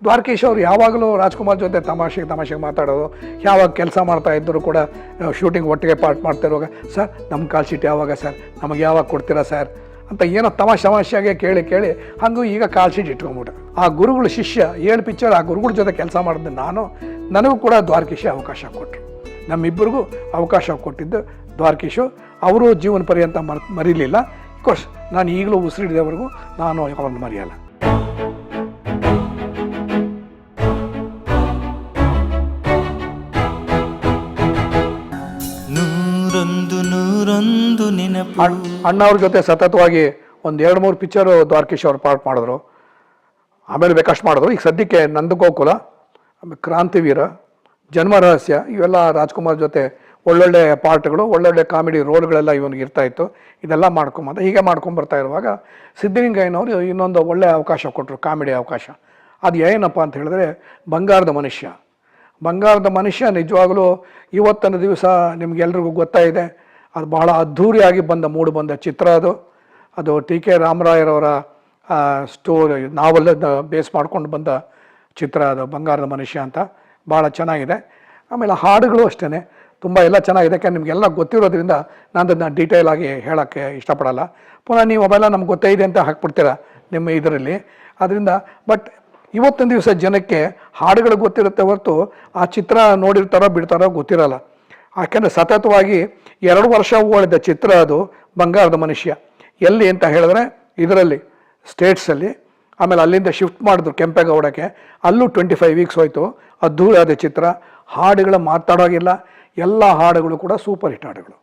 ದ್ವಾರಕೀಶ್ ಅವರು ಯಾವಾಗಲೂ ರಾಜ್ಕುಮಾರ್ ಜೊತೆ ತಮಾಷೆಗೆ ಮಾತಾಡೋದು, ಯಾವಾಗ ಕೆಲಸ ಮಾಡ್ತಾ ಇದ್ದರೂ ಕೂಡ ಶೂಟಿಂಗ್ ಒಟ್ಟಿಗೆ ಪಾರ್ಟ್ ಮಾಡ್ತಾ ಇರುವಾಗ, ಸರ್ ನಮ್ಮ ಕಾಲ್ ಶೀಟ್ ಯಾವಾಗ ಸರ್, ನಮಗೆ ಯಾವಾಗ ಕೊಡ್ತೀರಾ ಸರ್ ಅಂತ ಏನೋ ತಮಾಷೆಯಾಗೆ ಕೇಳಿ ಹಾಗೂ ಈಗ ಕಾಲ್ ಶೀಟ್ ಇಟ್ಕೊಂಬಿಟ್ಟೆ. ಆ ಗುರುಗಳು ಶಿಷ್ಯ 7 ಪಿಕ್ಚರ್ ಆ ಗುರುಗಳ ಜೊತೆ ಕೆಲಸ ಮಾಡಿದ್ದು ನನಗೂ ಕೂಡ ದ್ವಾರಕೀಶ್ ಅವಕಾಶ ಕೊಟ್ಟರು. ನಮ್ಮಿಬ್ಬರಿಗೂ ಅವಕಾಶ ಕೊಟ್ಟಿದ್ದು ದ್ವಾರಕೀಶು. ಅವರು ಜೀವನ ಪರ್ಯಂತ ಮರೀಲಿಲ್ಲ. ಕೋರ್ಸ್ ನಾನು ಈಗಲೂ ಉಸಿರಿಡಿದವರೆಗೂ ನಾನು ಅವ್ರನ್ನ ಮರೆಯಲ್ಲ. ಅಣ್ಣವ್ರ ಜೊತೆ ಸತತವಾಗಿ ಒಂದು 2-3 ಪಿಕ್ಚರು ದ್ವಾರಕೀಶ್ ಅವರು ಪಾರ್ಟ್ ಮಾಡಿದ್ರು. ಆಮೇಲೆ ಬೇಕಷ್ಟು ಮಾಡಿದ್ರು. ಈಗ ಸದ್ಯಕ್ಕೆ ನಂದಗೋಕುಲ, ಕ್ರಾಂತಿವೀರ, ಜನ್ಮರಹಸ್ಯ ಇವೆಲ್ಲ ರಾಜ್ಕುಮಾರ್ ಜೊತೆ ಒಳ್ಳೊಳ್ಳೆ ಪಾರ್ಟ್ಗಳು, ಒಳ್ಳೊಳ್ಳೆ ಕಾಮಿಡಿ ರೋಲ್ಗಳೆಲ್ಲ ಇವನಿಗೆ ಇರ್ತಾಯಿತ್ತು. ಇದೆಲ್ಲ ಹೀಗೆ ಮಾಡ್ಕೊಂಬರ್ತಾ ಇರುವಾಗ ಸಿದ್ಧಲಿಂಗಯ್ಯನವರು ಇನ್ನೊಂದು ಒಳ್ಳೆ ಅವಕಾಶ ಕೊಟ್ಟರು, ಕಾಮಿಡಿ ಅವಕಾಶ. ಅದು ಏನಪ್ಪ ಅಂತ ಹೇಳಿದ್ರೆ ಬಂಗಾರದ ಮನುಷ್ಯ ನಿಜವಾಗಲೂ ಇವತ್ತಿನ ದಿವಸ ನಿಮಗೆಲ್ರಿಗೂ ಗೊತ್ತಾಯಿದೆ. ಅದು ಬಹಳ ಅದ್ಧೂರಿಯಾಗಿ ಮೂಡು ಬಂದ ಚಿತ್ರ. ಅದು ಟಿ ಕೆ ರಾಮರಾಯರವರ ನಾವೆಲ್ಲ ಬೇಸ್ ಮಾಡ್ಕೊಂಡು ಬಂದ ಚಿತ್ರ. ಅದು ಬಂಗಾರದ ಮನುಷ್ಯ ಅಂತ ಭಾಳ ಚೆನ್ನಾಗಿದೆ. ಆಮೇಲೆ ಹಾಡುಗಳು ಅಷ್ಟೇ ತುಂಬ ಎಲ್ಲ ಚೆನ್ನಾಗಿದೆ. ಯಾಕೆಂದ್ರೆ ನಿಮಗೆಲ್ಲ ಗೊತ್ತಿರೋದ್ರಿಂದ ನಾನು ಅದನ್ನು ಡೀಟೇಲ್ ಆಗಿ ಹೇಳೋಕ್ಕೆ ಇಷ್ಟಪಡಲ್ಲ. ಪುನಃ ನೀವು ಅವೆಲ್ಲ ನಮ್ಗೆ ಗೊತ್ತೈದೆ ಅಂತ ಹಾಕ್ಬಿಡ್ತೀರಾ ನಿಮ್ಮ ಇದರಲ್ಲಿ. ಅದರಿಂದ ಬಟ್ ಇವತ್ತಿನ ದಿವಸ ಜನಕ್ಕೆ ಹಾಡುಗಳು ಗೊತ್ತಿರುತ್ತೆ ಹೊರತು ಆ ಚಿತ್ರ ನೋಡಿರ್ತಾರೋ ಬಿಡ್ತಾರೋ ಗೊತ್ತಿರಲ್ಲ. ಯಾಕೆಂದರೆ ಸತತವಾಗಿ 2 ವರ್ಷ ಓಡಿದ ಚಿತ್ರ ಅದು ಬಂಗಾರದ ಮನುಷ್ಯ. ಎಲ್ಲಿ ಅಂತ ಹೇಳಿದ್ರೆ ಇದರಲ್ಲಿ ಸ್ಟೇಟ್ಸಲ್ಲಿ. ಆಮೇಲೆ ಅಲ್ಲಿಂದ ಶಿಫ್ಟ್ ಮಾಡಿದ್ರು ಕೆಂಪೇಗೌಡಕ್ಕೆ, ಅಲ್ಲೂ 25 ವೀಕ್ಸ್ ಹೋಯಿತು. ಅದ್ಧೂರಿಯಾದ ಚಿತ್ರ. ಹಾಡುಗಳು ಮಾತಾಡೋಗಿಲ್ಲ, ಎಲ್ಲ ಹಾಡುಗಳು ಕೂಡ ಸೂಪರ್ ಹಿಟ್ ಹಾಡುಗಳು.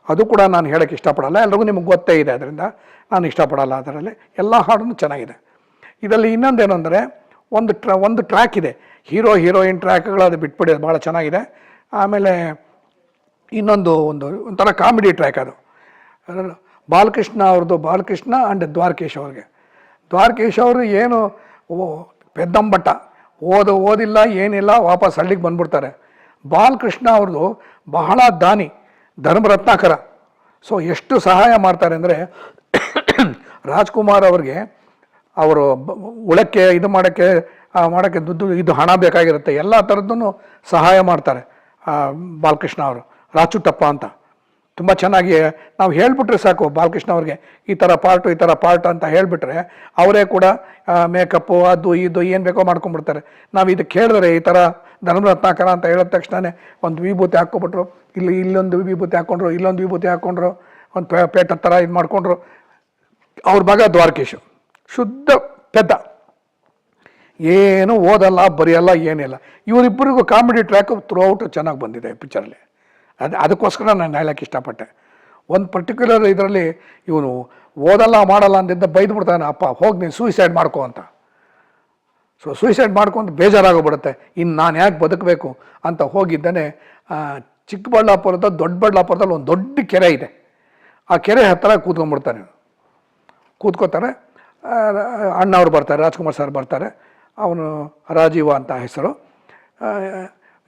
ಅದು ಕೂಡ ನಾನು ಹೇಳೋಕ್ಕೆ ಇಷ್ಟಪಡಲ್ಲ, ಎಲ್ರಿಗೂ ನಿಮಗೆ ಗೊತ್ತೇ ಇದೆ, ಅದರಿಂದ ನಾನು ಇಷ್ಟಪಡಲ್ಲ. ಅದರಲ್ಲಿ ಎಲ್ಲ ಹಾಡೂ ಚೆನ್ನಾಗಿದೆ. ಇದರಲ್ಲಿ ಇನ್ನೊಂದೇನೆಂದರೆ ಒಂದು ಟ್ರ್ಯಾಕ್ ಇದೆ, ಹೀರೋಯಿನ್ ಟ್ರ್ಯಾಕ್ಗಳು, ಅದು ಬಿಟ್ಬಿಡಿ, ಅದು ಭಾಳ ಚೆನ್ನಾಗಿದೆ. ಆಮೇಲೆ ಒಂಥರ ಕಾಮಿಡಿ ಟ್ರ್ಯಾಕ್ ಅದು ಬಾಲಕೃಷ್ಣ ಆ್ಯಂಡ್ ದ್ವಾರಕೀಶ್ ಅವರು ಏನು ಪೆದ್ದಂಬಟ್ಟ, ಓದಿಲ್ಲ ಏನಿಲ್ಲ, ವಾಪಸ್ ಹಳ್ಳಿಗೆ ಬಂದ್ಬಿಡ್ತಾರೆ. ಬಾಲಕೃಷ್ಣ ಅವ್ರದ್ದು ಬಹಳ ದಾನಿ, ಧರ್ಮರತ್ನಾಕರ. ಸೊ ಎಷ್ಟು ಸಹಾಯ ಮಾಡ್ತಾರೆ ಅಂದರೆ ರಾಜ್ಕುಮಾರ್ ಅವ್ರಿಗೆ ಅವರು ಉಳಕ್ಕೆ ಮಾಡೋಕ್ಕೆ ದುಡ್ಡು ಹಣ ಬೇಕಾಗಿರುತ್ತೆ, ಎಲ್ಲ ಥರದ್ದನ್ನು ಸಹಾಯ ಮಾಡ್ತಾರೆ ಬಾಲಕೃಷ್ಣ ಅವರು. ರಾಚುಟಪ್ಪ ಅಂತ ತುಂಬ ಚೆನ್ನಾಗಿ ನಾವು ಹೇಳಿಬಿಟ್ರೆ ಸಾಕು, ಬಾಲಕೃಷ್ಣ ಅವ್ರಿಗೆ ಈ ಥರ ಪಾರ್ಟ್ ಅಂತ ಹೇಳಿಬಿಟ್ರೆ ಅವರೇ ಕೂಡ ಮೇಕಪ್ಪು ಅದು ಇದು ಏನು ಬೇಕೋ ಮಾಡ್ಕೊಂಡ್ಬಿಡ್ತಾರೆ. ನಾವು ಇದಕ್ಕೆ ಹೇಳಿದ್ರೆ ಈ ಥರ ಧರ್ಮರತ್ನಾಕರ ಅಂತ ಹೇಳಿದ ತಕ್ಷಣವೇ ಒಂದು ವಿಭೂತಿ ಹಾಕ್ಕೊಬಿಟ್ರು, ಇಲ್ಲೊಂದು ವಿಭೂತಿ ಹಾಕ್ಕೊಂಡ್ರು, ಇಲ್ಲೊಂದು ವಿಭೂತಿ ಹಾಕ್ಕೊಂಡ್ರು, ಒಂದು ಪೇಟ ಥರ ಇದು ಮಾಡಿಕೊಂಡ್ರು. ಅವ್ರ ಮಗ ದ್ವಾರಕೀಶು ಶುದ್ಧ ಪೆದ್ದ, ಏನು ಓದಲ್ಲ ಬರೆಯಲ್ಲ ಏನಿಲ್ಲ. ಇವರಿಬ್ಬರಿಗೂ ಕಾಮಿಡಿ ಟ್ರ್ಯಾಕು ಥ್ರೂ ಔಟ್ ಚೆನ್ನಾಗಿ ಬಂದಿದೆ ಪಿಕ್ಚರಲ್ಲಿ. ಅದಕ್ಕೋಸ್ಕರ ನಾನು ಹೇಳೋಕ್ಕೆ ಇಷ್ಟಪಟ್ಟೆ. ಒಂದು ಪರ್ಟಿಕ್ಯುಲರ್ ಇದರಲ್ಲಿ ಇವನು ಓದಲ್ಲ ಮಾಡಲ್ಲ ಅಂದಿದ್ದ ಬೈದು ಬಿಡ್ತಾನೆ, ಅಪ್ಪ ಹೋಗಿ ನೀನು ಸೂಯಿಸೈಡ್ ಮಾಡ್ಕೊ ಅಂತ. ಸೊ ಸೂಯಿಸೈಡ್ ಮಾಡ್ಕೊಂಡು ಬೇಜಾರಾಗೋಗ್ಬಿಡುತ್ತೆ, ಇನ್ನು ನಾನು ಯಾಕೆ ಬದುಕಬೇಕು ಅಂತ ಹೋಗಿದ್ದಾನೆ. ದೊಡ್ಡಬಳ್ಳಾಪುರದಲ್ಲಿ ಒಂದು ದೊಡ್ಡ ಕೆರೆ ಇದೆ, ಆ ಕೆರೆ ಹತ್ತಿರ ಕೂತ್ಕೋತಾರೆ. ಅಣ್ಣವ್ರು ಬರ್ತಾರೆ, ರಾಜ್ಕುಮಾರ್ ಸರ್ ಬರ್ತಾರೆ, ಅವನು ರಾಜೀವ ಅಂತ ಹೆಸರು.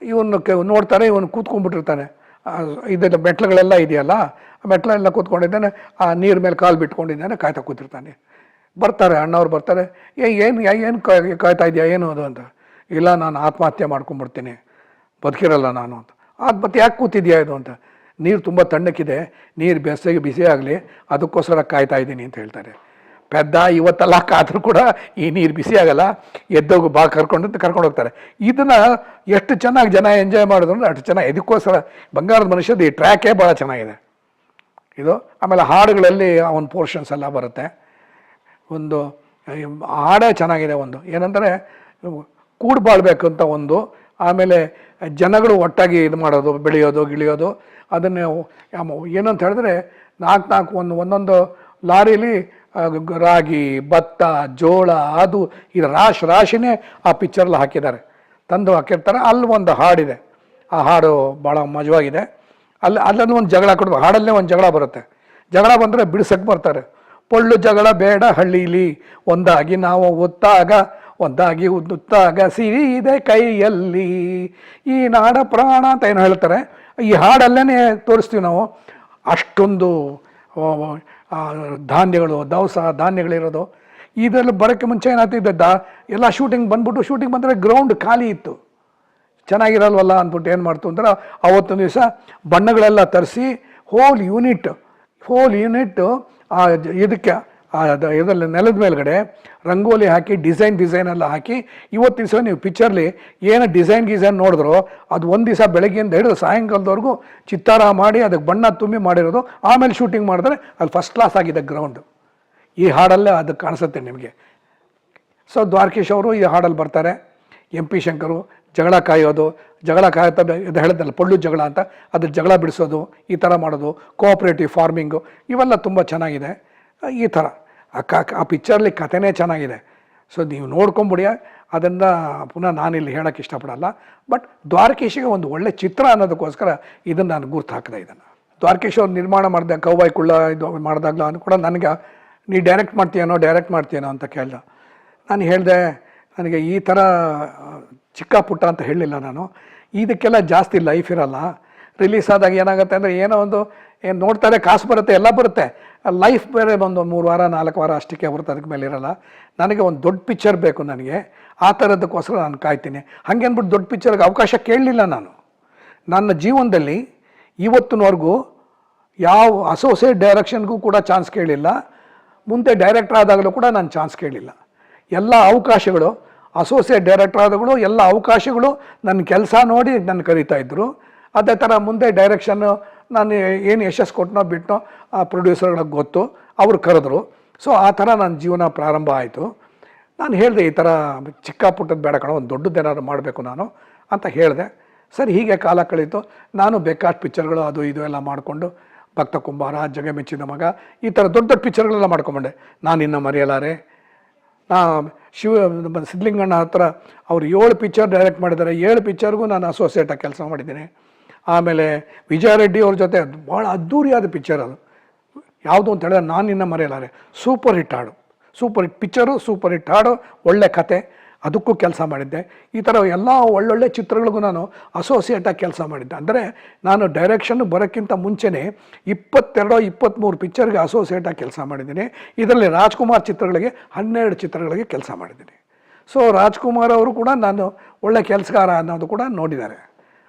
ಇವನು ನೋಡ್ತಾರೆ, ಇವನು ಕೂತ್ಕೊಂಡ್ಬಿಟ್ಟಿರ್ತಾನೆ. ಇದೆಲ್ಲ ಮೆಟ್ಲುಗಳೆಲ್ಲ ಇದೆಯಲ್ಲ, ಆ ಮೆಟ್ಲೆಲ್ಲ ಕೂತ್ಕೊಂಡಿದ್ದಾನೆ, ಆ ನೀರು ಮೇಲೆ ಕಾಲು ಬಿಟ್ಕೊಂಡಿದ್ದಾನೆ, ಕಾಯ್ತಾ ಕೂತಿರ್ತಾನೆ. ಬರ್ತಾರೆ ಅಣ್ಣವ್ರು ಬರ್ತಾರೆ, ಏನು ಕಾಯ್ತಾ ಇದೆಯಾ ಏನು ಅದು ಅಂತ. ಇಲ್ಲ, ನಾನು ಆತ್ಮಹತ್ಯೆ ಮಾಡ್ಕೊಂಡ್ಬಿಡ್ತೀನಿ, ಬದುಕಿರಲ್ಲ ನಾನು ಅಂತ. ಮತ್ತೆ ಯಾಕೆ ಕೂತಿದ್ಯಾ ಇದು ಅಂತ. ನೀರು ತುಂಬ ತಣ್ಣಕ್ಕಿದೆ, ನೀರು ಬಿಸಿ ಆಗಲಿ ಅದಕ್ಕೋಸ್ಕರ ಕಾಯ್ತಾ ಇದ್ದೀನಿ ಅಂತ ಹೇಳ್ತಾರೆ. ಪೆದ್ದ, ಇವತ್ತೆಲ್ಲ ಕಾದರೂ ಕೂಡ ಈ ನೀರು ಬಿಸಿ ಆಗಲ್ಲ, ಎದ್ದೋಗು ಬಾ ಕರ್ಕೊಂಡು ಹೋಗ್ತಾರೆ. ಇದನ್ನು ಎಷ್ಟು ಚೆನ್ನಾಗಿ ಜನ ಎಂಜಾಯ್ ಮಾಡಿದ್ರು ಅಂದರೆ ಅಷ್ಟು ಚೆನ್ನಾಗಿ. ಇದಕ್ಕೋಸ್ಕರ ಬಂಗಾರದ ಮನುಷ್ಯದ ಈ ಟ್ರ್ಯಾಕೇ ಭಾಳ ಚೆನ್ನಾಗಿದೆ ಇದು. ಆಮೇಲೆ ಹಾಡುಗಳಲ್ಲಿ ಅವನ ಪೋರ್ಷನ್ಸ್ ಎಲ್ಲ ಬರುತ್ತೆ. ಒಂದು ಹಾಡೇ ಚೆನ್ನಾಗಿದೆ. ಒಂದು ಏನಂದರೆ ಕೂಡ್ಬಾಳ್ಬೇಕು ಅಂತ ಒಂದು, ಆಮೇಲೆ ಜನಗಳು ಒಟ್ಟಾಗಿ ಇದು ಮಾಡೋದು, ಬೆಳೆಯೋದು ಗಿಳಿಯೋದು. ಅದನ್ನು ಏನಂತ ಹೇಳಿದ್ರೆ ಒಂದೊಂದು ಲಾರಿಲಿ ರಾಗಿ, ಭತ್ತ, ಜೋಳ, ಅದು ಇದು ರಾಶಿನೇ ಆ ಪಿಕ್ಚರಲ್ಲಿ ತಂದು ಹಾಕಿರ್ತಾರೆ. ಅಲ್ಲಿ ಒಂದು ಹಾಡಿದೆ, ಆ ಹಾಡು ಭಾಳ ಮಜವಾಗಿದೆ. ಅಲ್ಲೊಂದು ಜಗಳ ಕೊಡ್ಬೇಕು, ಹಾಡಲ್ಲೇ ಒಂದು ಜಗಳ ಬರುತ್ತೆ. ಜಗಳ ಬಂದರೆ ಬಿಡಿಸಕ್ಕೆ ಬರ್ತಾರೆ. ಪೊಳ್ಳು ಜಗಳ ಬೇಡ ಹಳ್ಳೀಲಿ, ಒಂದಾಗಿ ನಾವು ಒಂದಾಗಿ ಉದ್ದುತ್ತಾಗ ಸಿರಿ ಇದೆ ಕೈಯಲ್ಲಿ, ಈ ನಾಡ ಪ್ರಾಣ ಅಂತ ಏನು ಹೇಳ್ತಾರೆ. ಈ ಹಾಡಲ್ಲೇ ತೋರಿಸ್ತೀವಿ ನಾವು. ಅಷ್ಟೊಂದು ಧಾನ್ಯಗಳು, ದವಸ ಧಾನ್ಯಗಳಿರೋದು. ಇದರಲ್ಲಿ ಬರೋಕ್ಕೆ ಮುಂಚೆ ಏನಾಗ್ತಿದ್ದ ಎಲ್ಲ ಶೂಟಿಂಗ್ ಬಂದ್ಬಿಟ್ಟು ಶೂಟಿಂಗ್ ಬಂದರೆ ಗ್ರೌಂಡ್ ಖಾಲಿ ಇತ್ತು, ಚೆನ್ನಾಗಿರಲ್ವಲ್ಲ ಅಂದ್ಬಿಟ್ಟು ಏನು ಮಾಡ್ತು ಅಂದ್ರೆ ಅವತ್ತೊಂದು ದಿವಸ ಬಣ್ಣಗಳೆಲ್ಲ ತರಿಸಿ ಹೋಲ್ ಯೂನಿಟ್ ಇದಕ್ಕೆ ಇದರಲ್ಲಿ ನೆಲದ ಮೇಲ್ಗಡೆ ರಂಗೋಲಿ ಹಾಕಿ ಡಿಸೈನ್ ಎಲ್ಲ ಹಾಕಿ ಇವತ್ತಿನ ದಿವಸ ನೀವು ಪಿಕ್ಚರ್ಲಿ ಏನು ಡಿಸೈನ್ ನೋಡಿದ್ರು ಅದು ಒಂದು ದಿವಸ ಬೆಳಗ್ಗೆಯಿಂದ ಹಿಡಿದು ಸಾಯಂಕಾಲದವರೆಗೂ ಚಿತ್ತಾರ ಮಾಡಿ ಅದಕ್ಕೆ ಬಣ್ಣ ತುಂಬಿ ಮಾಡಿರೋದು. ಆಮೇಲೆ ಶೂಟಿಂಗ್ ಮಾಡಿದ್ರೆ ಅಲ್ಲಿ ಫಸ್ಟ್ ಕ್ಲಾಸ್ ಆಗಿದೆ ಗ್ರೌಂಡು. ಈ ಹಾಡಲ್ಲೇ ಅದು ಕಾಣಿಸುತ್ತೆ ನಿಮಗೆ. ಸೊ ದ್ವಾರಕೀಶ್ ಅವರು ಈ ಹಾಡಲ್ಲಿ ಬರ್ತಾರೆ. MP ಶಂಕರು ಜಗಳ ಕಾಯೋದು, ಜಗಳ ಕಾಯ್ತಾ ಇದು ಹೇಳಿದ್ನಲ್ಲ ಪೊಳ್ಳು ಜಗಳ ಅಂತ, ಅದ್ರ ಜಗಳ ಬಿಡಿಸೋದು, ಈ ಥರ ಮಾಡೋದು, ಕೋಆಪ್ರೇಟಿವ್ ಫಾರ್ಮಿಂಗು, ಇವೆಲ್ಲ ತುಂಬ ಚೆನ್ನಾಗಿದೆ. ಈ ಥರ ಆ ಪಿಕ್ಚರ್ಲಿ ಕಥೆನೇ ಚೆನ್ನಾಗಿದೆ. ಸೊ ನೀವು ನೋಡ್ಕೊಂಬಿಡಿ. ಅದನ್ನು ಪುನಃ ನಾನಿಲ್ಲಿ ಹೇಳೋಕ್ಕೆ ಇಷ್ಟಪಡಲ್ಲ. ಬಟ್ ದ್ವಾರಕೀಶಿಗೆ ಒಂದು ಒಳ್ಳೆ ಚಿತ್ರ ಅನ್ನೋದಕ್ಕೋಸ್ಕರ ಇದನ್ನು ನಾನು ಗುರ್ತು ಹಾಕಿದೆ. ಇದನ್ನು ದ್ವಾರಕೀಶ್ ಅವ್ರು ನಿರ್ಮಾಣ ಮಾಡಿದೆ ಕೌಬಾಯ್ ಕುಳ್ಳ ಇದು ಮಾಡಿದಾಗಲೂ ಕೂಡ ನನಗೆ ನೀ ಡೈರೆಕ್ಟ್ ಮಾಡ್ತೀಯನೋ ಅಂತ ಕೇಳ್ದ. ನಾನು ಹೇಳಿದೆ ನನಗೆ ಈ ಥರ ಚಿಕ್ಕ ಪುಟ್ಟ ಅಂತ ಹೇಳಲಿಲ್ಲ ನಾನು. ಇದಕ್ಕೆಲ್ಲ ಜಾಸ್ತಿ ಲೈಫ್ ಇರಲ್ಲ. ರಿಲೀಸ್ ಆದಾಗ ಏನಾಗುತ್ತೆ ಅಂದರೆ ಏನೋ ಒಂದು ಏನು ನೋಡ್ತಾರೆ, ಕಾಸು ಬರುತ್ತೆ, ಎಲ್ಲ ಬರುತ್ತೆ. ಲೈಫ್ ಬೇರೆ ಒಂದು 3 ವಾರ 4 ವಾರ ಅಷ್ಟಕ್ಕೆ ಬರುತ್ತೆ, ಅದಕ್ಕೆ ಮೇಲೆ ಇರಲ್ಲ. ನನಗೆ ಒಂದು ದೊಡ್ಡ ಪಿಕ್ಚರ್ ಬೇಕು ನನಗೆ, ಆ ಥರದಕ್ಕೋಸ್ಕರ ನಾನು ಕಾಯ್ತೀನಿ. ಹಾಗೆ ಅಂದ್ಬಿಟ್ಟು ದೊಡ್ಡ ಪಿಕ್ಚರ್ಗೆ ಅವಕಾಶ ಕೇಳಲಿಲ್ಲ ನಾನು. ನನ್ನ ಜೀವನದಲ್ಲಿ ಇವತ್ತಿನವರೆಗೂ ಯಾವ ಅಸೋಸಿಯೇಟ್ ಡೈರೆಕ್ಷನ್ಗೂ ಕೂಡ ಚಾನ್ಸ್ ಕೇಳಿಲ್ಲ. ಮುಂದೆ ಡೈರೆಕ್ಟರ್ ಆದಾಗಲೂ ಕೂಡ ನಾನು ಚಾನ್ಸ್ ಕೇಳಿಲ್ಲ. ಎಲ್ಲ ಅವಕಾಶಗಳು ಅಸೋಸಿಯೇಟ್ ಡೈರೆಕ್ಟರ್ ಆದಾಗಲೂ ಎಲ್ಲ ಅವಕಾಶಗಳು ನನ್ನ ಕೆಲಸ ನೋಡಿ ನನ್ನ ಕರೀತಾಯಿದ್ರು. ಅದೇ ಥರ ಮುಂದೆ ಡೈರೆಕ್ಷನ್ನು ನಾನು ಏನು ಯಶಸ್ಸು ಕೊಟ್ಟನೋ ಬಿಟ್ಟನೋ ಆ ಪ್ರೊಡ್ಯೂಸರ್ಗಳಿಗೆ ಗೊತ್ತು, ಅವ್ರು ಕರೆದ್ರು. ಸೊ ಆ ಥರ ನನ್ನ ಜೀವನ ಪ್ರಾರಂಭ ಆಯಿತು. ನಾನು ಹೇಳಿದೆ ಈ ಥರ ಚಿಕ್ಕ ಪುಟ್ಟದ್ದು ಬೇಡ ಕಣೋ, ಒಂದು ದೊಡ್ಡದ್ದೇನಾದ್ರು ಮಾಡಬೇಕು ನಾನು ಅಂತ ಹೇಳಿದೆ. ಸರಿ, ಹೀಗೆ ಕಾಲ ಕಳೀತು. ನಾನು ಬೇಕಾಷ್ಟು ಪಿಕ್ಚರ್ಗಳು ಅದು ಇದು ಎಲ್ಲ ಮಾಡಿಕೊಂಡು ಭಕ್ತ ಕುಂಬಾರ, ಜಗ ಮೆಚ್ಚಿದ ಮಗ, ಈ ಥರ ದೊಡ್ಡ ದೊಡ್ಡ ಪಿಕ್ಚರ್ಗಳೆಲ್ಲ ಮಾಡ್ಕೊಂಬಂಡೆ. ನಾನಿನ್ನು ಮರೆಯಲಾರೆ, ಸಿದ್ಧಲಿಂಗಣ್ಣ ಹತ್ರ ಅವ್ರು 7 ಪಿಕ್ಚರ್ ಡೈರೆಕ್ಟ್ ಮಾಡಿದ್ದಾರೆ. 7 ಪಿಕ್ಚರ್ಗೂ ನಾನು ಅಸೋಸಿಯೇಟಾಗಿ ಕೆಲಸ ಮಾಡಿದ್ದೀನಿ. ಆಮೇಲೆ ವಿಜಯ ರೆಡ್ಡಿ ಅವ್ರ ಜೊತೆ ಭಾಳ ಅದ್ಧೂರಿಯಾದ ಪಿಕ್ಚರ್ ಅದು. ಯಾವುದು ಅಂತ ಹೇಳಿದ್ರೆ ನಾನಿನ್ನು ಮರೆಯಲಾರೆ, ಸೂಪರ್ ಹಿಟ್ ಹಾಡು, super hit picture, super hit ಹಾಡು, ಒಳ್ಳೆ ಕತೆ, ಅದಕ್ಕೂ ಕೆಲಸ ಮಾಡಿದ್ದೆ. ಈ ಥರ ಎಲ್ಲ ಒಳ್ಳೊಳ್ಳೆ ಚಿತ್ರಗಳಿಗೂ ನಾನು ಅಸೋಸಿಯೇಟಾಗಿ ಕೆಲಸ ಮಾಡಿದ್ದೆ. ಅಂದರೆ ನಾನು ಡೈರೆಕ್ಷನ್ ಬರೋಕ್ಕಿಂತ ಮುಂಚೆನೇ 22-23 ಪಿಕ್ಚರ್ಗೆ ಅಸೋಸಿಯೇಟಾಗಿ ಕೆಲಸ ಮಾಡಿದ್ದೀನಿ. ಇದರಲ್ಲಿ ರಾಜ್ಕುಮಾರ್ ಚಿತ್ರಗಳಿಗೆ 12 ಚಿತ್ರಗಳಿಗೆ ಕೆಲಸ ಮಾಡಿದ್ದೀನಿ. ಸೊ ರಾಜ್ಕುಮಾರ್ ಅವರು ಕೂಡ ನಾನು ಒಳ್ಳೆ ಕೆಲಸಗಾರ ಅನ್ನೋದು ಕೂಡ ನೋಡಿದ್ದಾರೆ.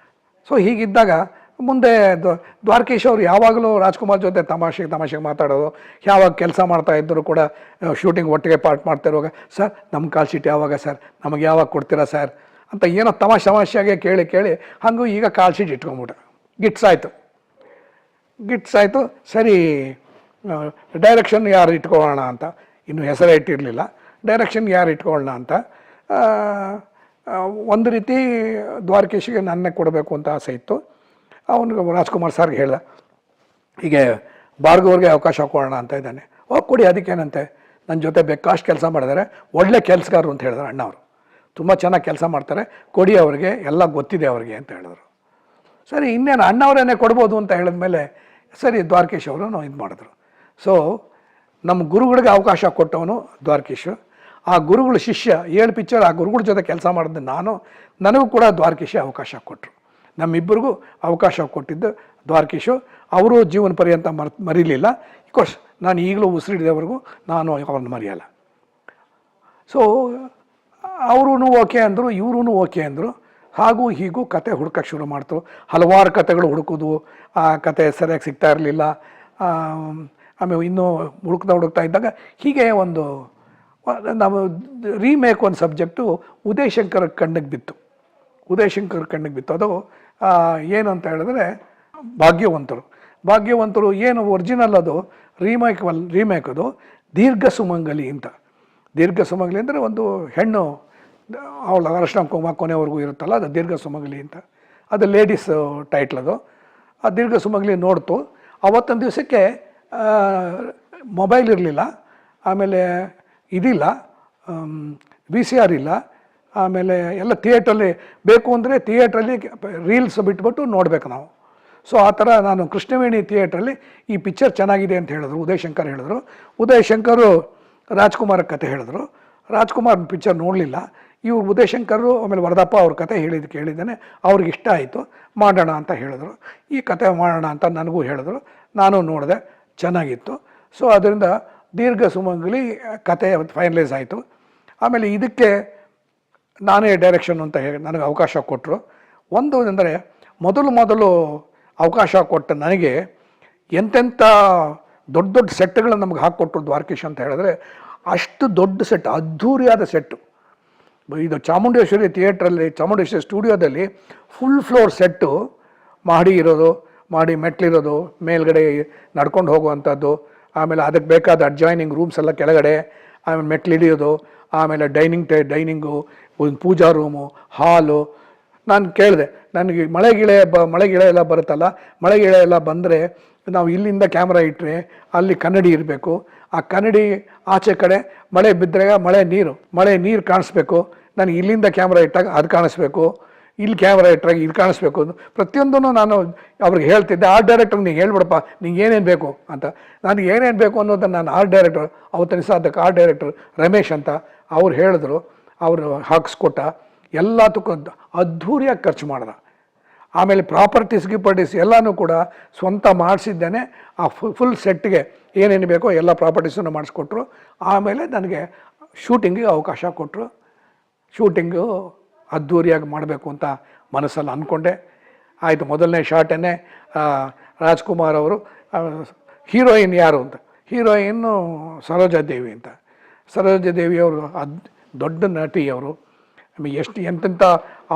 ಸೊ ಹೀಗಿದ್ದಾಗ ಮುಂದೆ ದ್ವಾರಕೀಶ್ ಅವರು ಯಾವಾಗಲೂ ರಾಜ್ಕುಮಾರ್ ಜೊತೆ ತಮಾಷೆಗೆ ಮಾತಾಡೋದು. ಯಾವಾಗ ಕೆಲಸ ಮಾಡ್ತಾ ಇದ್ದರೂ ಕೂಡ ಶೂಟಿಂಗ್ ಒಟ್ಟಿಗೆ ಪಾರ್ಟ್ ಮಾಡ್ತಾ ಇರುವಾಗ, ಸರ್ ನಮ್ಮ ಕಾಲ್ ಶೀಟ್ ಯಾವಾಗ ಸರ್, ನಮಗೆ ಯಾವಾಗ ಕೊಡ್ತೀರಾ ಸರ್ ಅಂತ ಏನೋ ತಮಾಷೆಗೆ ಕೇಳಿ ಹಾಗೂ ಈಗ ಕಾಲ್ ಶೀಟ್ ಇಟ್ಕೊಂಬಿಟ್ಟ. ಗಿಟ್ಸ್ ಆಯಿತು. ಸರಿ, ಡೈರೆಕ್ಷನ್ ಯಾರು ಇಟ್ಕೊಳ್ಳೋಣ ಅಂತ, ಇನ್ನು ಹೆಸರೇ ಇಟ್ಟಿರಲಿಲ್ಲ. ಡೈರೆಕ್ಷನ್ ಯಾರು ಇಟ್ಕೊಳ್ಳೋಣ ಅಂತ ಒಂದು ರೀತಿ ದ್ವಾರಕೀಶಿಗೆ ನನ್ನೇ ಕೊಡಬೇಕು ಅಂತ ಆಸೆ ಇತ್ತು. ಅವನಿಗೆ ರಾಜ್ಕುಮಾರ್ ಸರ್ಗೆ ಹೇಳ್ದೆ, ಹೀಗೆ ಭಾರ್ಗವ್ರಿಗೆ ಅವಕಾಶ ಕೊಡೋಣ ಅಂತ ಇದ್ದಾನೆ. ಕೊಡಿ, ಅದಕ್ಕೇನಂತೆ, ನನ್ನ ಜೊತೆ ಬೇಕಾಷ್ಟು ಕೆಲಸ ಮಾಡಿದ್ದಾರೆ, ಒಳ್ಳೆ ಕೆಲಸಗಾರರು ಅಂತ ಹೇಳಿದ್ರು ಅಣ್ಣವರು, ತುಂಬ ಚೆನ್ನಾಗಿ ಕೆಲಸ ಮಾಡ್ತಾರೆ, ಕೊಡಿ ಅವ್ರಿಗೆ, ಎಲ್ಲ ಗೊತ್ತಿದೆ ಅವ್ರಿಗೆ ಅಂತ ಹೇಳಿದ್ರು. ಸರಿ, ಇನ್ನೇನು ಅಣ್ಣವರೇನೆ ಕೊಡ್ಬೋದು ಅಂತ ಹೇಳಿದ್ಮೇಲೆ ಸರಿ ದ್ವಾರಕೀಶ್ ಅವರು ಇದು ಮಾಡಿದ್ರು. ಸೊ ನಮ್ಮ ಗುರುಗಳಿಗೆ ಅವಕಾಶ ಕೊಟ್ಟವನು ದ್ವಾರಕೀಶ್. ಆ ಗುರುಗಳ ಶಿಷ್ಯ 7 ಪಿಕ್ಚರ್ ಆ ಗುರುಗಳ ಜೊತೆ ಕೆಲಸ ಮಾಡಿದ್ದು ನನಗೂ ಕೂಡ ದ್ವಾರಕೀಶೇ ಅವಕಾಶ ಕೊಟ್ಟರು. ನಮ್ಮಿಬ್ಬರಿಗೂ ಅವಕಾಶ ಕೊಟ್ಟಿದ್ದು ದ್ವಾರಕೀಶು. ಅವರು ಜೀವನ ಪರ್ಯಂತ ಮರೀಲಿಲ್ಲ. ಕೋರ್ಸ್ ನಾನು ಈಗಲೂ ಉಸಿರಿಡಿದವರೆಗೂ ನಾನು ಅವ್ರನ್ನ ಮರೆಯಲ್ಲ. ಸೊ ಅವರೂ ಓಕೆ ಅಂದರು, ಇವರೂ ಓಕೆ ಅಂದರು. ಹಾಗೂ ಹೀಗೂ ಕತೆ ಹುಡ್ಕೋಕ್ಕೆ ಶುರು ಮಾಡ್ತು. ಹಲವಾರು ಕತೆಗಳು ಹುಡುಕೋದು, ಆ ಕತೆ ಸರಿಯಾಗಿ ಸಿಗ್ತಾ ಇರಲಿಲ್ಲ. ಆಮೇಲೆ ಇನ್ನೂ ಹುಡುಕ್ತಾ ಇದ್ದಾಗ ಹೀಗೆ ಒಂದು ನಾವು ರೀಮೇಕ್ ಒಂದು ಸಬ್ಜೆಕ್ಟು ಉದಯ್ ಶಂಕರ್ ಕಣ್ಣಿಗೆ ಬಿತ್ತು. ಅದು ಏನು ಅಂತ ಹೇಳಿದ್ರೆ ಭಾಗ್ಯವಂತರು ಏನು ಒರಿಜಿನಲ್ ಅದು ರೀಮೇಕ್ ಅದು ದೀರ್ಘ ಸುಮಂಗಲಿ ಅಂತ. ದೀರ್ಘ ಸುಮಂಗಲಿ ಅಂದರೆ ಒಂದು ಹೆಣ್ಣು, ಅವಳ ಅರಶಿನ ಕುಂಕುಮ ಕೊನೆವರೆಗೂ ಇರುತ್ತಲ್ಲ, ಅದು ದೀರ್ಘ ಸುಮಂಗಲಿ ಅಂತ. ಅದು ಲೇಡೀಸ್ ಟೈಟ್ಲ್ ಅದು. ಆ ದೀರ್ಘ ಸುಮಂಗಲಿ ನೋಡ್ತು. ಅವತ್ತೊಂದು ದಿವಸಕ್ಕೆ ಮೊಬೈಲ್ ಇರಲಿಲ್ಲ, ಆಮೇಲೆ ಇದಿಲ್ಲ, VCR ಇಲ್ಲ, ಆಮೇಲೆ ಎಲ್ಲ ಥಿಯೇಟ್ರಲ್ಲಿ ಬೇಕು ಅಂದರೆ ಥಿಯೇಟ್ರಲ್ಲಿ ರೀಲ್ಸ್ ಬಿಟ್ಬಿಟ್ಟು ನೋಡಬೇಕು ನಾವು. ಸೊ ಆ ಥರ ನಾನು ಕೃಷ್ಣವೇಣಿ ಥಿಯೇಟ್ರಲ್ಲಿ ಈ ಪಿಕ್ಚರ್ ಚೆನ್ನಾಗಿದೆ ಅಂತ ಹೇಳಿದ್ರು. ಉದಯ್ ಶಂಕರು ರಾಜ್ಕುಮಾರ್ ಕತೆ ಹೇಳಿದ್ರು. ರಾಜ್ಕುಮಾರ್ ಪಿಕ್ಚರ್ ನೋಡಲಿಲ್ಲ. ಇವ್ರು ಉದಯ್ ಶಂಕರು ಆಮೇಲೆ ವರದಪ್ಪ ಅವ್ರ ಕತೆ ಕೇಳಿದ್ದೇನೆ, ಅವ್ರಿಗೆ ಇಷ್ಟ ಆಯಿತು, ಮಾಡೋಣ ಅಂತ ಹೇಳಿದ್ರು. ಈ ಕತೆ ಮಾಡೋಣ ಅಂತ ನನಗೂ ಹೇಳಿದ್ರು. ನಾನು ನೋಡಿದೆ, ಚೆನ್ನಾಗಿತ್ತು. ಸೊ ಅದರಿಂದ ದೀರ್ಘ ಸುಮಂಗಲಿ ಕತೆ ಫೈನಲೈಸ್ ಆಯಿತು. ಆಮೇಲೆ ಇದಕ್ಕೆ ನಾನೇ ಡೈರೆಕ್ಷನ್ ಅಂತ ಹೇಳಿ ನನಗೆ ಅವಕಾಶ ಕೊಟ್ಟರು. ಒಂದು ಅಂದರೆ ಮೊದಲು ಅವಕಾಶ ಕೊಟ್ಟ ನನಗೆ ಎಂತೆಂಥ ದೊಡ್ಡ ದೊಡ್ಡ ಸೆಟ್ಗಳನ್ನು ನಮ್ಗೆ ಹಾಕಿಕೊಟ್ರು ದ್ವಾರಕೀಶ್ ಅಂತ ಹೇಳಿದ್ರೆ, ಅಷ್ಟು ದೊಡ್ಡ ಸೆಟ್, ಅದ್ಧೂರಿಯಾದ ಸೆಟ್ಟು. ಇದು ಚಾಮುಂಡೇಶ್ವರಿ ಥಿಯೇಟ್ರಲ್ಲಿ, ಚಾಮುಂಡೇಶ್ವರಿ ಸ್ಟುಡಿಯೋದಲ್ಲಿ ಫುಲ್ ಫ್ಲೋರ್ ಸೆಟ್ಟು, ಮಾಡಿ ಮೆಟ್ಲಿರೋದು, ಮೇಲ್ಗಡೆ ನಡ್ಕೊಂಡು ಹೋಗುವಂಥದ್ದು, ಆಮೇಲೆ ಅದಕ್ಕೆ ಬೇಕಾದ ಅಡ್ಜಾಯ್ನಿಂಗ್ ರೂಮ್ಸ್ ಎಲ್ಲ ಕೆಳಗಡೆ, ಆಮೇಲೆ ಮೆಟ್ಲಿಡಿಯೋದು, ಆಮೇಲೆ ಡೈನಿಂಗು, ಒಂದು ಪೂಜಾ ರೂಮು, ಹಾಲು. ನಾನು ಕೇಳಿದೆ, ನನಗೆ ಮಳೆಗಿಳೆ ಎಲ್ಲ ಬರುತ್ತಲ್ಲ, ಮಳೆಗಿಳೆ ಎಲ್ಲ ಬಂದರೆ ನಾವು ಇಲ್ಲಿಂದ ಕ್ಯಾಮ್ರಾ ಇಟ್ಟರೆ ಅಲ್ಲಿ ಕನ್ನಡಿ ಇರಬೇಕು, ಆ ಕನ್ನಡಿ ಆಚೆ ಕಡೆ ಮಳೆ ಬಿದ್ದರೆ ಮಳೆ ನೀರು ಕಾಣಿಸ್ಬೇಕು, ನನಗೆ ಇಲ್ಲಿಂದ ಕ್ಯಾಮ್ರಾ ಇಟ್ಟಾಗ ಅದು ಕಾಣಿಸ್ಬೇಕು, ಇಲ್ಲಿ ಕ್ಯಾಮ್ರಾ ಇಟ್ಟಾಗ ಇದು ಕಾಣಿಸ್ಬೇಕು. ಪ್ರತಿಯೊಂದೂ ನಾನು ಅವ್ರಿಗೆ ಹೇಳ್ತಿದ್ದೆ, ಆರ್ಟ್ ಡೈರೆಕ್ಟರ್ ನೀನು ಹೇಳ್ಬಿಡಪ್ಪ, ನಿಂಗೆ ಏನೇನು ಬೇಕು ಅಂತ. ನನಗೆ ಏನೇನು ಬೇಕು ಅನ್ನೋದನ್ನು ನಾನು ಆರ್ಟ್ ಡೈರೆಕ್ಟರ್, ಅವತ್ತಿನ ಅದಕ್ಕೆ ಆರ್ಟ್ ಡೈರೆಕ್ಟರ್ ರಮೇಶ್ ಅಂತ ಅವ್ರು ಹೇಳಿದ್ರು, ಅವರು ಹಾಕಿಸ್ಕೊಟ್ಟ. ಎಲ್ಲದಕ್ಕೂ ಅದ್ಧೂರಿಯಾಗಿ ಖರ್ಚು ಮಾಡ್ದ. ಆಮೇಲೆ ಪ್ರಾಪರ್ಟೀಸ್ ಎಲ್ಲನೂ ಕೂಡ ಸ್ವಂತ ಮಾಡಿಸಿದ್ದೇನೆ. ಆ ಫುಲ್ ಸೆಟ್ಗೆ ಏನೇನು ಬೇಕೋ ಎಲ್ಲ ಪ್ರಾಪರ್ಟೀಸನ್ನು ಮಾಡಿಸ್ಕೊಟ್ರು. ಆಮೇಲೆ ನನಗೆ ಶೂಟಿಂಗಿಗೆ ಅವಕಾಶ ಕೊಟ್ಟರು. ಶೂಟಿಂಗು ಅದ್ಧೂರಿಯಾಗಿ ಮಾಡಬೇಕು ಅಂತ ಮನಸ್ಸಲ್ಲಿ ಅಂದ್ಕೊಂಡೆ. ಆಯಿತು, ಮೊದಲನೇ ಶಾಟನ್ನೇ ರಾಜ್ಕುಮಾರ್ ಅವರು, ಹೀರೋಯಿನ್ ಯಾರು ಅಂತ, ಹೀರೋಯಿನ್ನು ಸರೋಜಾದೇವಿ ಅಂತ. ಸರೋಜಾದೇವಿಯವರು ದೊಡ್ಡ ನಟಿ ಅವರು, ಎಂತೆಂಥ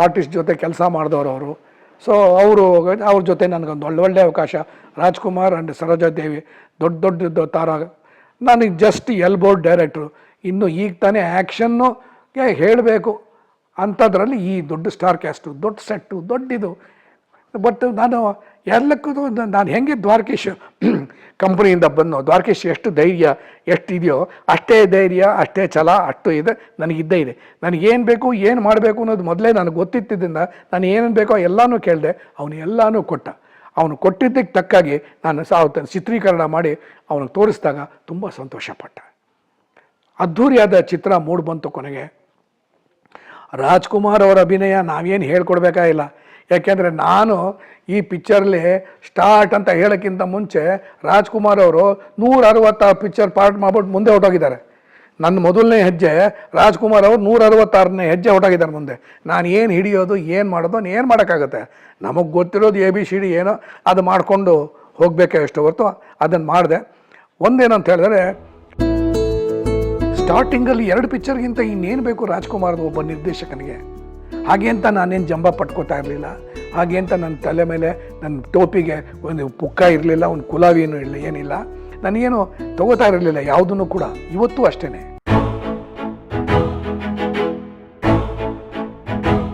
ಆರ್ಟಿಸ್ಟ್ ಜೊತೆ ಕೆಲಸ ಮಾಡಿದವರು ಅವರು. ಸೊ ಅವ್ರ ಜೊತೆ ನನಗೊಂದು ಒಳ್ಳೆ ಅವಕಾಶ. ರಾಜ್ಕುಮಾರ್ ಆ್ಯಂಡ್ ಸರೋಜಾದೇವಿ ದೊಡ್ಡ ತಾರ. ನನಗೆ ಜಸ್ಟ್ ಎಲ್ಬೋರ್ಡ್ ಡೈರೆಕ್ಟ್ರು, ಇನ್ನು ಈಗ ತಾನೇ ಆ್ಯಕ್ಷನ್ನುಗೆ ಹೇಳಬೇಕು ಅಂಥದ್ರಲ್ಲಿ ಈ ದೊಡ್ಡ ಸ್ಟಾರ್ ಕ್ಯಾಸ್ಟು, ದೊಡ್ಡ ಸೆಟ್ಟು, ದೊಡ್ಡದು. ಬಟ್ ನಾನು ಎಲ್ಲಕ್ಕೂ ನಾನು ಹೆಂಗೆ ದ್ವಾರಕೀಶ್ ಕಂಪ್ನಿಯಿಂದ ಬಂದು ದ್ವಾರಕೀಶ್ ಎಷ್ಟು ಧೈರ್ಯ ಎಷ್ಟಿದೆಯೋ ಅಷ್ಟೇ ಧೈರ್ಯ, ಅಷ್ಟೇ ಛಲ, ಅಷ್ಟು ಇದೆ ನನಗಿದ್ದೇ ಇದೆ. ನನಗೇನು ಬೇಕು, ಏನು ಮಾಡಬೇಕು ಅನ್ನೋದು ಮೊದಲೇ ನನಗೆ ಗೊತ್ತಿದ್ದರಿಂದ ನಾನು ಏನೇನು ಬೇಕೋ ಎಲ್ಲನೂ ಕೇಳಿದೆ. ಅವನು ಎಲ್ಲನೂ ಕೊಟ್ಟ. ಅವನು ಕೊಟ್ಟಿದ್ದಕ್ಕೆ ತಕ್ಕಾಗಿ ನಾನು ಚಿತ್ರೀಕರಣ ಮಾಡಿ ಅವನಿಗೆ ತೋರಿಸಿದಾಗ ತುಂಬ ಸಂತೋಷಪಟ್ಟ. ಅದ್ಧೂರಿಯಾದ ಚಿತ್ರ ಮೂಡಿ ಬಂತು. ಕೊನೆಗೆ ರಾಜ್ಕುಮಾರ್ ಅವರ ಅಭಿನಯ ನಾವೇನು ಹೇಳ್ಕೊಡ್ಬೇಕಾಗಿಲ್ಲ. ಯಾಕೆಂದರೆ ನಾನು ಈ ಪಿಕ್ಚರ್ಲಿ ಸ್ಟಾರ್ಟ್ ಅಂತ ಹೇಳೋಕ್ಕಿಂತ ಮುಂಚೆ ರಾಜ್ಕುಮಾರ್ ಅವರು 160 ಪಿಕ್ಚರ್ ಪಾರ್ಟ್ ಮಾಡ್ಬಿಟ್ಟು ಮುಂದೆ ಹೊರಟೋಗಿದ್ದಾರೆ. ನನ್ನ ಮೊದಲನೇ ಹೆಜ್ಜೆ ರಾಜ್ಕುಮಾರ್ ಅವರು 166ನೇ ಹೆಜ್ಜೆ ಹೊರಟೋಗಿದ್ದಾರೆ ಮುಂದೆ. ನಾನು ಏನು ಹಿಡಿಯೋದು, ಏನು ಮಾಡೋದು, ಏನು ಮಾಡೋಕ್ಕಾಗುತ್ತೆ? ನಮಗೆ ಗೊತ್ತಿರೋದು ABCD ಏನೋ ಅದು ಮಾಡಿಕೊಂಡು ಹೋಗಬೇಕೆ ಎಷ್ಟು ಹೊರತು ಅದನ್ನು ಮಾಡಿದೆ. ಒಂದೇನಂತ ಹೇಳಿದ್ರೆ, ಸ್ಟಾರ್ಟಿಂಗಲ್ಲಿ 2 ಪಿಕ್ಚರ್ಗಿಂತ ಇನ್ನೇನು ಬೇಕು ರಾಜ್ಕುಮಾರ್ದು ಒಬ್ಬ ನಿರ್ದೇಶಕನಿಗೆ? ಹಾಗೆ ಅಂತ ನಾನೇನು ಜಂಬ ಪಟ್ಕೋತಾ ಇರಲಿಲ್ಲ. ಹಾಗೆ ಅಂತ ನನ್ನ ತಲೆ ಮೇಲೆ ನನ್ನ ಟೋಪಿಗೆ ಒಂದು ಪುಕ್ಕ ಇರಲಿಲ್ಲ, ಒಂದು ಕುಲಾವಿನೂ ಇರಲಿಲ್ಲ, ಏನಿಲ್ಲ. ನನಗೇನು ತೊಗೋತಾ ಇರಲಿಲ್ಲ ಯಾವುದನ್ನು ಕೂಡ. ಇವತ್ತೂ ಅಷ್ಟೇ.